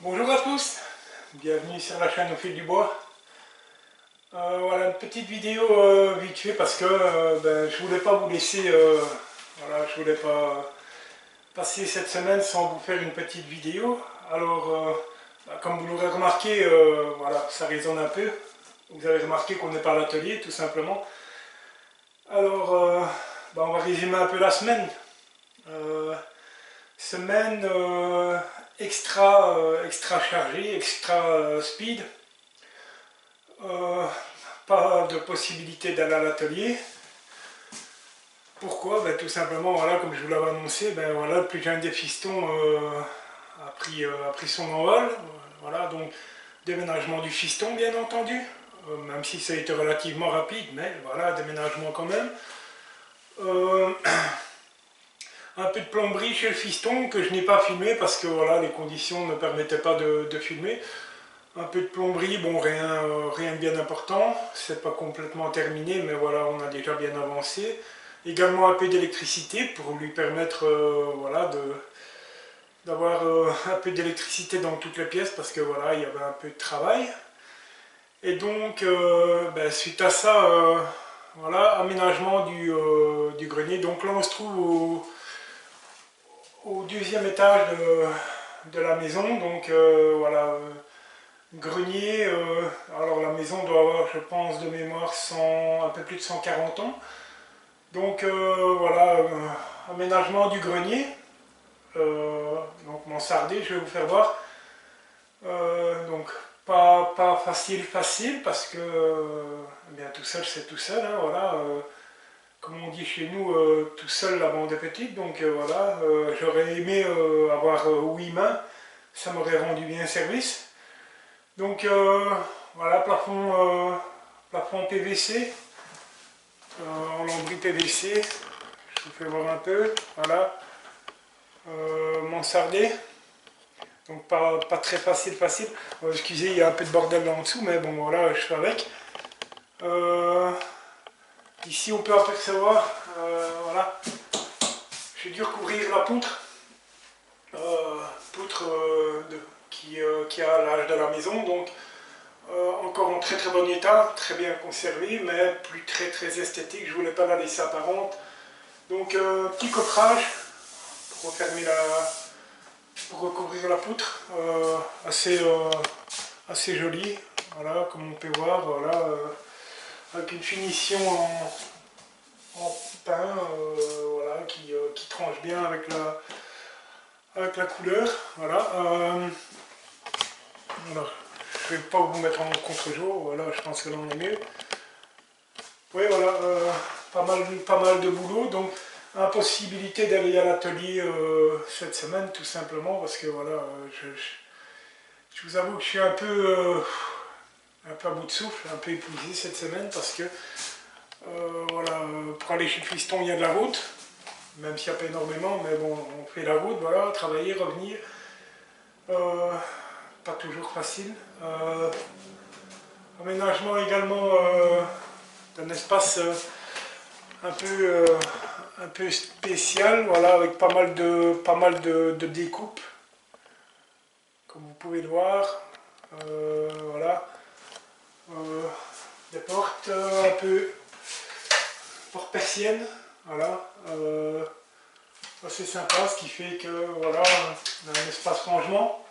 Bonjour à tous, bienvenue sur la chaîne Au Fil du Bois. Voilà une petite vidéo vite fait parce que je voulais pas vous laisser, voilà, je voulais pas passer cette semaine sans vous faire une petite vidéo. Alors, comme vous l'aurez remarqué, voilà, ça résonne un peu. Vous avez remarqué qu'on n'est pas à l'atelier, tout simplement. Alors, on va résumer un peu la semaine. Semaine extra chargée, extra speed. Pas de possibilité d'aller à l'atelier. Pourquoi? Tout simplement, voilà, comme je vous l'avais annoncé, voilà, le plus jeune des fistons a pris son envol. Voilà, donc déménagement du fiston, bien entendu, même si ça a été relativement rapide, mais voilà, déménagement quand même. Un peu de plomberie chez le fiston que je n'ai pas filmé parce que voilà, les conditions ne permettaient pas de filmer. Un peu de plomberie, bon, rien de bien important, c'est pas complètement terminé, mais voilà, on a déjà bien avancé. Également un peu d'électricité pour lui permettre voilà, d'avoir un peu d'électricité dans toutes les pièces parce que voilà, il y avait un peu de travail. Et donc, suite à ça, voilà, aménagement du grenier. Donc là, on se trouve au deuxième étage de la maison, donc voilà. Grenier, alors la maison doit avoir, je pense, de mémoire un peu plus de 140 ans. Donc voilà, aménagement du grenier, donc mansardé, je vais vous faire voir. Donc pas facile parce que bien tout seul c'est tout seul, hein, voilà. Comme on dit chez nous, tout seul la bande est petite, donc voilà, j'aurais aimé avoir 8 mains, ça m'aurait rendu bien service. Donc voilà, plafond PVC, en lambris PVC, je vous fais voir un peu, voilà, mansardé, donc pas très facile. Excusez, il y a un peu de bordel là en dessous, mais bon voilà, je fais avec. Ici on peut apercevoir, voilà, j'ai dû recouvrir la poutre, poutre qui a l'âge de la maison, donc encore en très bon état, très bien conservé, mais plus très esthétique. Je voulais pas la laisser apparente. Donc petit coffrage pour refermer pour recouvrir la poutre, assez joli. Voilà, comme on peut voir, voilà, avec une finition en pain, voilà, qui tranche bien avec la couleur. Voilà. Alors, je ne vais pas vous mettre en contre-jour, voilà, je pense que là on est mieux. Oui, voilà, pas mal de boulot, donc impossibilité d'aller à l'atelier cette semaine, tout simplement, parce que voilà, je vous avoue que je suis un peu à bout de souffle, un peu épuisé cette semaine, parce que voilà, pour aller chez le fiston, il y a de la route, même s'il n'y a pas énormément, mais bon, on fait la route, voilà, travailler, revenir. Pas toujours facile. Aménagement également d'un espace un peu spécial, voilà, avec pas mal de découpes, comme vous pouvez le voir. Voilà. Des portes un peu porte persiennes, voilà. C'est sympa, ce qui fait que voilà, on a un espace rangement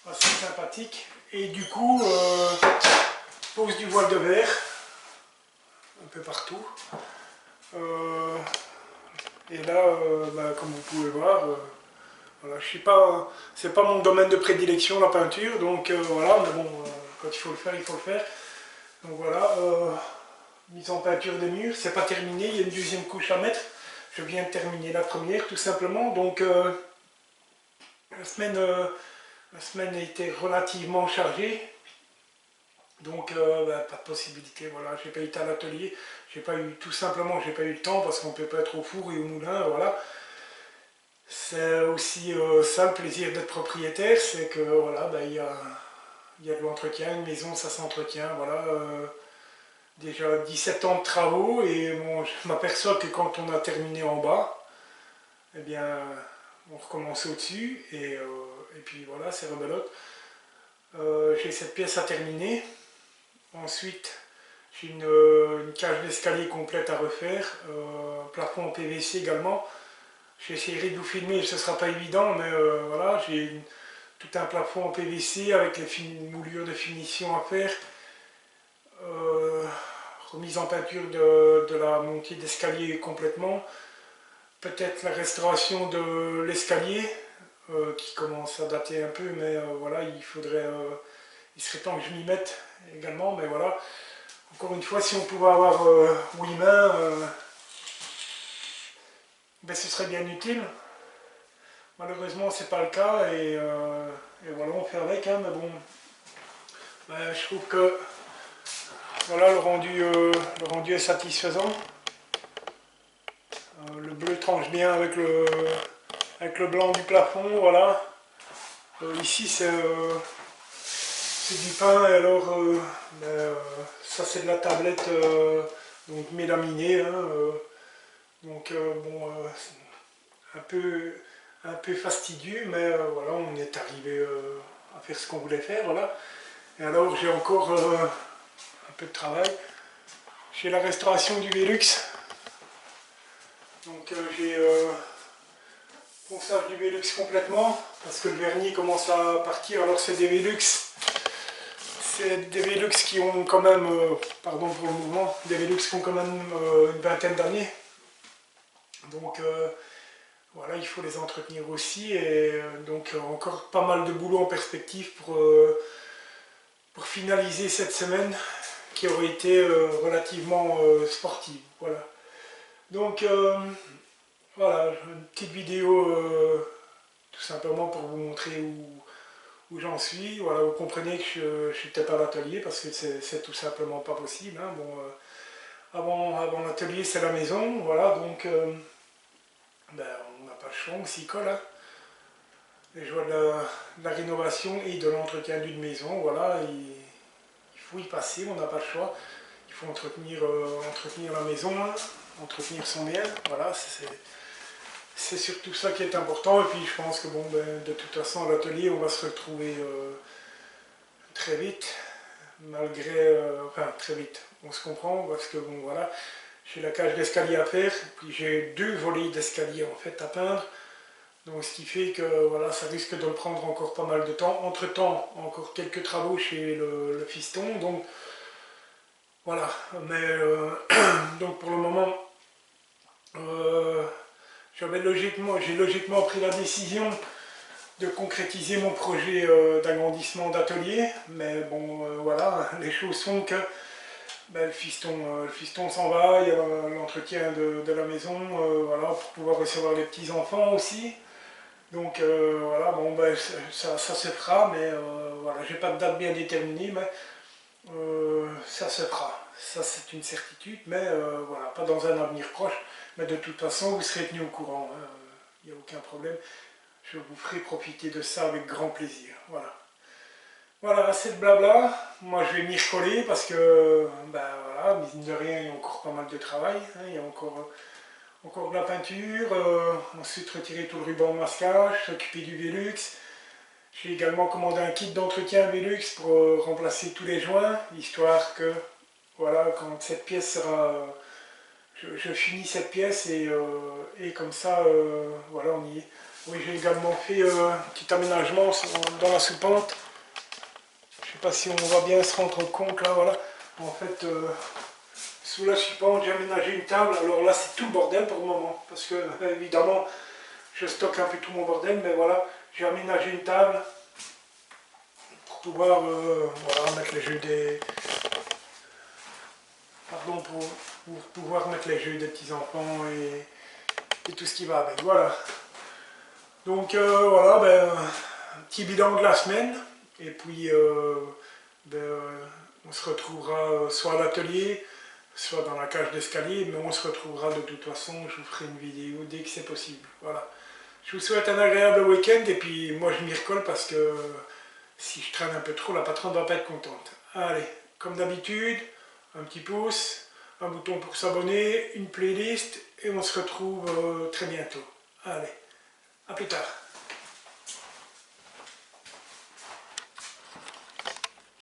assez sympathique. Et du coup, pose du voile de verre un peu partout. Et là, comme vous pouvez voir, voilà, je suis pas, c'est pas mon domaine de prédilection la peinture, donc voilà, mais bon, quand il faut le faire, il faut le faire. Donc voilà, mise en peinture des murs, c'est pas terminé, il y a une deuxième couche à mettre. Je viens de terminer la première tout simplement, donc la semaine a été relativement chargée. Donc pas de possibilité, voilà, j'ai pas été à l'atelier, tout simplement j'ai pas eu le temps parce qu'on peut pas être au four et au moulin, voilà. C'est aussi ça le plaisir d'être propriétaire, c'est que voilà, il y a de l'entretien, une maison ça s'entretient, voilà. Déjà 17 ans de travaux et bon, je m'aperçois que quand on a terminé en bas, eh bien on recommence au-dessus Et puis voilà, c'est rebelote. J'ai cette pièce à terminer. Ensuite, j'ai une cage d'escalier complète à refaire. Plafond en PVC également. J'essaierai de vous filmer, ce ne sera pas évident, mais voilà, j'ai tout un plafond en PVC avec les moulures de finition à faire. Remise en peinture de la montée d'escalier complètement. Peut-être la restauration de l'escalier, qui commence à dater un peu, mais voilà, il serait temps que je m'y mette également, mais voilà. Encore une fois, si on pouvait avoir 8 mains, ben, ce serait bien utile. Malheureusement, c'est pas le cas, et voilà, on fait avec, hein, mais bon, ben, je trouve que voilà, le rendu est satisfaisant. Le bleu tranche bien avec le blanc du plafond, voilà. Ici, c'est du pain, et alors ben, ça c'est de la tablette donc mélaminée, hein, donc bon, un peu fastidieux, mais voilà, on est arrivé à faire ce qu'on voulait faire, voilà. Et alors j'ai encore un peu de travail. J'ai la restauration du Velux, donc j'ai ponçage du Velux complètement, parce que le vernis commence à partir. Alors c'est des Velux qui ont quand même, pardon pour le mouvement, des Velux qui ont quand même une vingtaine d'années. Donc voilà, il faut les entretenir aussi, et donc encore pas mal de boulot en perspective pour finaliser cette semaine qui aurait été relativement sportive. Voilà. Donc voilà, une petite vidéo tout simplement pour vous montrer où j'en suis. Voilà, vous comprenez que je n'étais pas à l'atelier parce que c'est tout simplement pas possible. Hein. Bon, avant l'atelier, c'est la maison. Voilà, donc ben, on n'a pas le choix, on s'y colle. Hein. Les joies de la rénovation et de l'entretien d'une maison, voilà, il faut y passer, on n'a pas le choix. Il faut entretenir la maison, hein, entretenir son bien, voilà, c'est surtout ça qui est important. Et puis je pense que bon, ben, de toute façon à l'atelier on va se retrouver très vite, malgré, enfin très vite, on se comprend, parce que bon voilà, j'ai la cage d'escalier à faire, puis j'ai 2 volets d'escalier en fait à peindre. Donc ce qui fait que voilà, ça risque de me prendre encore pas mal de temps. Entre temps, encore quelques travaux chez le fiston. Donc voilà, mais donc pour le moment, j'ai logiquement pris la décision de concrétiser mon projet d'agrandissement d'atelier. Mais bon, voilà, les choses font que ben, le fiston s'en va, il y a l'entretien de la maison, voilà, pour pouvoir recevoir les petits-enfants aussi. Donc voilà, bon ben ça se fera, mais voilà, j'ai pas de date bien déterminée, mais ça se fera. Ça c'est une certitude, mais voilà, pas dans un avenir proche, mais de toute façon vous serez tenu au courant, hein, il n'y a aucun problème. Je vous ferai profiter de ça avec grand plaisir. Voilà. Voilà, assez de blabla. Moi je vais m'y recoller parce que ben voilà, mine de rien, il y a encore pas mal de travail, hein, il y a encore de la peinture, ensuite retirer tout le ruban au masquage, s'occuper du Velux. J'ai également commandé un kit d'entretien Velux pour remplacer tous les joints, histoire que, voilà, quand cette pièce sera... je finis cette pièce et comme ça, voilà, on y est. Oui, j'ai également fait un petit aménagement dans la soupente. Je ne sais pas si on va bien se rendre compte, là, voilà. En fait... sous la soupente, j'ai aménagé une table. Alors là, c'est tout le bordel pour le moment. Parce que, évidemment, je stocke un peu tout mon bordel. Mais voilà, j'ai aménagé une table pour pouvoir voilà, mettre les jeux des... Pardon, pour pouvoir mettre les jeux des petits-enfants et tout ce qui va avec. Voilà. Donc, voilà, ben, un petit bilan de la semaine. Et puis, ben, on se retrouvera soit à l'atelier, soit dans la cage d'escalier, mais on se retrouvera de toute façon, je vous ferai une vidéo dès que c'est possible. Voilà. Je vous souhaite un agréable week-end, et puis moi je m'y recolle parce que si je traîne un peu trop, la patronne ne va pas être contente. Allez, comme d'habitude, un petit pouce, un bouton pour s'abonner, une playlist, et on se retrouve très bientôt. Allez, à plus tard.